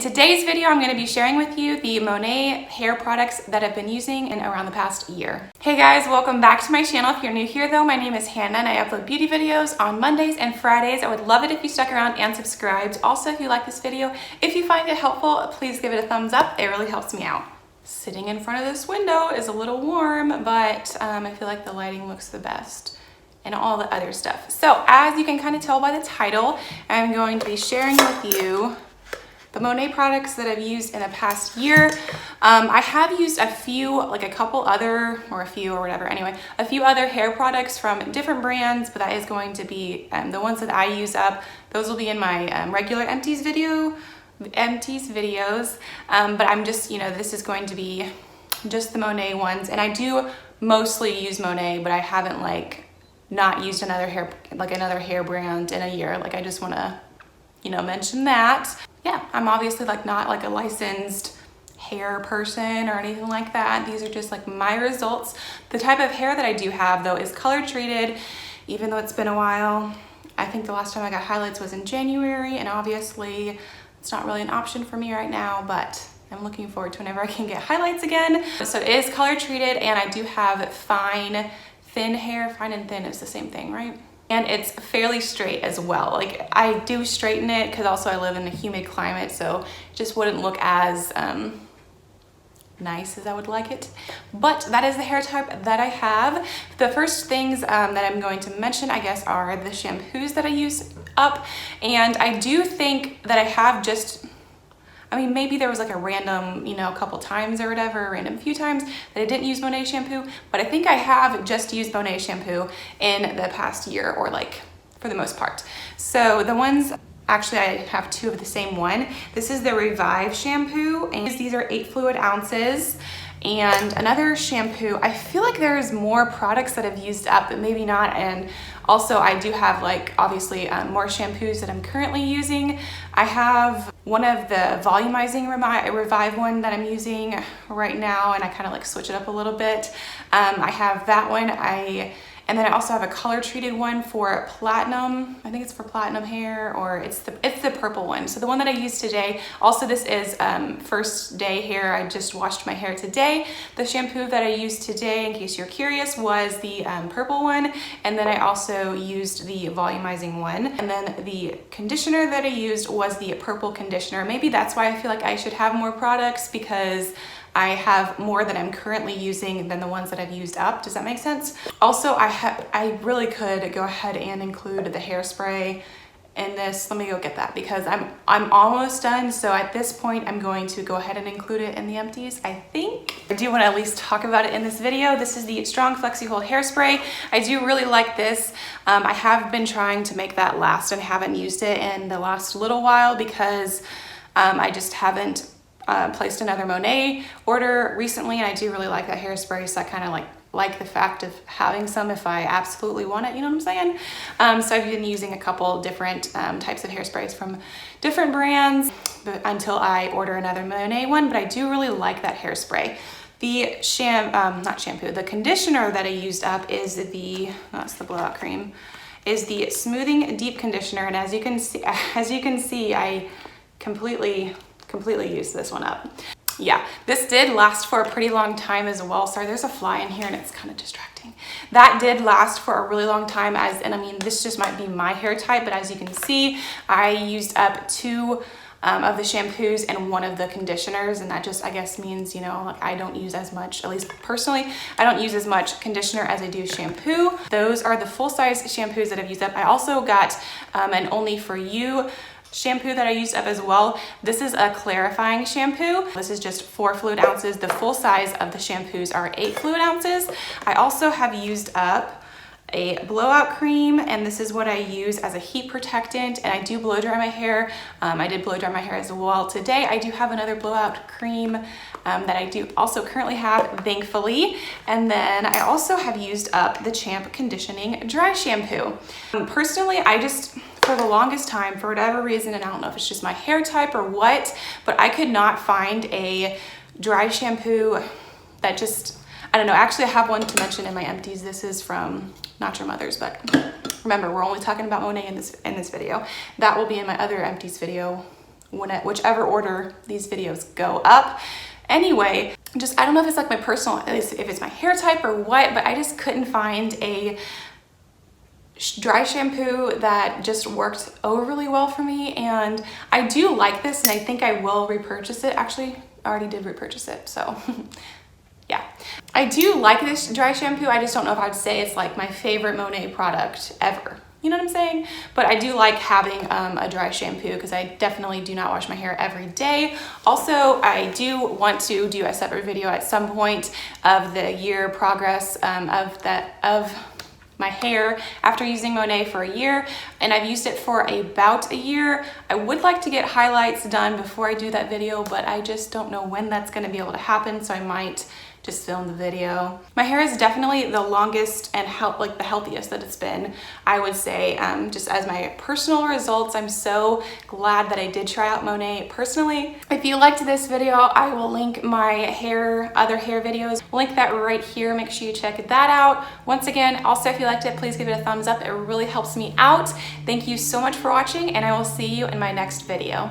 In today's video, I'm going to be sharing with you the Monat hair products that I've been using in around the past year. Hey guys, welcome back to my channel. If you're new here though, my name is Hannah and I upload beauty videos on Mondays and Fridays. I would love it if you stuck around and subscribed. Also, if you like this video, if you find it helpful, please give it a thumbs up. It really helps me out. Sitting in front of this window is a little warm, but I feel like the lighting looks the best and all the other stuff. So as you can kind of tell by the title, I'm going to be sharing with you the Monat products that I've used in the past year. I have used a few other hair products from different brands, but that is going to be the ones that I use up. Those will be in my regular empties videos. But I'm just, this is going to be just the Monat ones. And I do mostly use Monat, but I haven't not used another hair brand in a year. I just want to, mention that. Yeah, I'm obviously not a licensed hair person or anything like that. These are just my results. The type of hair that I do have though is color treated, even though it's been a while. I think the last time I got highlights was in January, and obviously it's not really an option for me right now, but I'm looking forward to whenever I can get highlights again. So it is color treated, and I do have fine, thin hair. Fine and thin is the same thing, right? And it's fairly straight as well. I do straighten it because also I live in a humid climate, so it just wouldn't look as nice as I would like it. But that is the hair type that I have. The first things that I'm going to mention, I guess, are the shampoos that I use up. And I do think that I have maybe there was a random, a couple times or whatever, a random few times that I didn't use Monat shampoo, but I think I have just used Monat shampoo in the past year, or for the most part. So the ones, actually I have two of the same one. This is the Revive shampoo, and these are 8 fluid ounces. And another shampoo, I feel like there's more products that I've used up, but maybe not. And also I do have obviously more shampoos that I'm currently using. I have one of the volumizing Revive one that I'm using right now, and I kind of switch it up a little bit. I have that one. And then I also have a color treated one for platinum. I think it's for platinum hair, or it's the purple one. So the one that I used today, also this is first day hair. I just washed my hair today. The shampoo that I used today, in case you're curious, was the purple one. And then I also used the volumizing one. And then the conditioner that I used was the purple conditioner. Maybe that's why I feel like I should have more products, because I have more that I'm currently using than the ones that I've used up. Does that make sense? Also, I really could go ahead and include the hairspray in this. Let me go get that, because I'm almost done. So at this point, I'm going to go ahead and include it in the empties, I think. I do want to at least talk about it in this video. This is the Strong Flexi Hold Hairspray. I do really like this. I have been trying to make that last and haven't used it in the last little while because I just haven't placed another Monat order recently, and I do really like that hairspray, so I kind of like the fact of having some if I absolutely want it, you know what I'm saying? So I've been using a couple different types of hairsprays from different brands until I order another Monat one, but I do really like that hairspray. The the conditioner that I used up is that's the blowout cream, is the Smoothing Deep Conditioner, and as you can see, I completely used this one up. Yeah, this did last for a pretty long time as well. Sorry, there's a fly in here and it's kind of distracting. That did last for a really long time, this just might be my hair type, but as you can see, I used up 2 of the shampoos and 1 of the conditioners, and that just, I guess, means, I don't use as much, at least personally, I don't use as much conditioner as I do shampoo. Those are the full-size shampoos that I've used up. I also got an Only For You shampoo that I used up as well. This is a clarifying shampoo. This is just 4 fluid ounces. The full size of the shampoos are 8 fluid ounces. I also have used up a blowout cream, and this is what I use as a heat protectant, and I do blow dry my hair. I did blow dry my hair as well today. I do have another blowout cream that I do also currently have, thankfully. And then I also have used up the Champ Conditioning Dry Shampoo. Personally, for the longest time, for whatever reason, and I don't know if it's just my hair type or what, but I could not find a dry shampoo that just, I don't know. Actually, I have one to mention in my empties. This is from Not Your Mother's, but remember, we're only talking about Monat in this video. That will be in my other empties video whichever order these videos go up. Anyway, I don't know if it's like my personal, if it's my hair type or what, but I just couldn't find a dry shampoo that just worked overly well for me. And I do like this, and I think I will repurchase it. Actually, I already did repurchase it, so yeah. I do like this dry shampoo. I just don't know if I'd say it's like my favorite Monat product ever. You know what I'm saying? But I do like having a dry shampoo because I definitely do not wash my hair every day. Also, I do want to do a separate video at some point of the year progress of my hair after using Monat for a year, and I've used it for about a year. I would like to get highlights done before I do that video, but I just don't know when that's going to be able to happen, so I might just film the video. My hair is definitely the longest and the healthiest that it's been, I would say. Just as my personal results, I'm so glad that I did try out Monat personally. If you liked this video, I will link my other hair videos. I'll link that right here. Make sure you check that out. Once again, also if you liked it, please give it a thumbs up. It really helps me out. Thank you so much for watching, and I will see you in my next video.